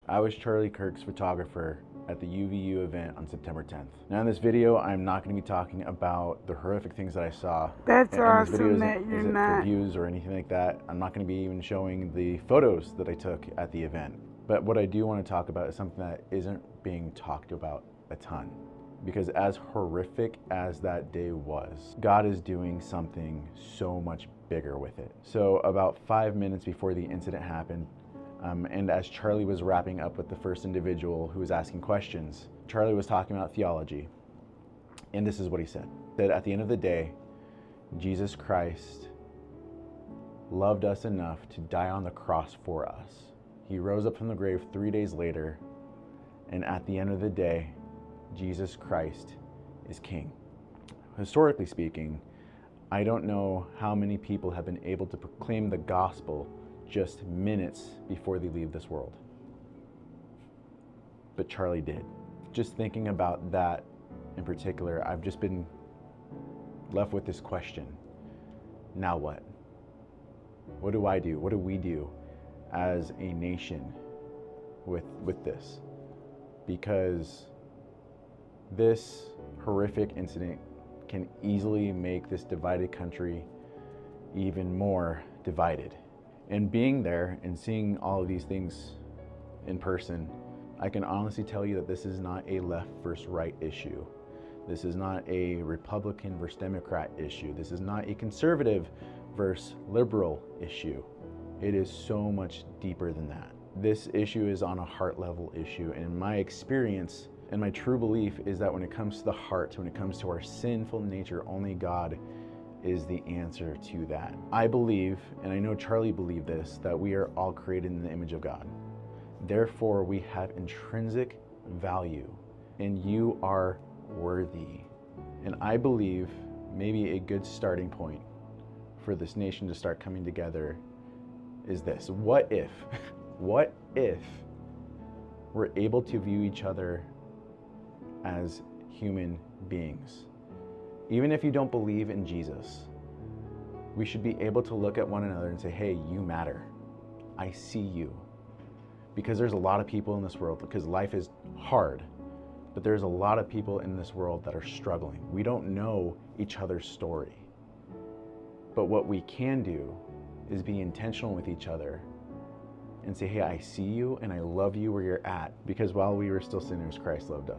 I was Charlie Kirk's photographer at the UVU event on September 10th. Now in this video, I'm not going to be talking about the horrific things that I saw. That's and awesome this video that you're isn't not. for views or anything like that. I'm not going to be even showing the photos that I took at the event. But what I do want to talk about is something that isn't being talked about a ton. Because as horrific as that day was, God is doing something so much bigger with it. So about 5 minutes before the incident happened, and as Charlie was wrapping up with the first individual who was asking questions, Charlie was talking about theology. And this is what he said. That at the end of the day, Jesus Christ loved us enough to die on the cross for us. He rose up from the grave 3 days later, and at the end of the day, Jesus Christ is King. Historically speaking, I don't know how many people have been able to proclaim the gospel just minutes before they leave this world. But Charlie did. Just thinking about that in particular, I've just been left with this question. Now what? What do I do? What do we do as a nation with this? Because this horrific incident can easily make this divided country even more divided. And being there and seeing all of these things in person, I can honestly tell you that this is not a left versus right issue. This is not a Republican versus Democrat issue. This is not a conservative versus liberal issue. It is so much deeper than that. This issue is on a heart level issue, and in my experience and my true belief is that when it comes to the heart, when it comes to our sinful nature, only God is the answer to that. I believe, and I know Charlie believed this, that we are all created in the image of God. Therefore, we have intrinsic value, and you are worthy. And I believe maybe a good starting point for this nation to start coming together is this. What if we're able to view each other as human beings? Even if you don't believe in Jesus, we should be able to look at one another and say, hey, you matter. I see you. Because there's a lot of people in this world, because life is hard, but there's a lot of people in this world that are struggling. We don't know each other's story. But what we can do is be intentional with each other and say, hey, I see you and I love you where you're at, because while we were still sinners, Christ loved us.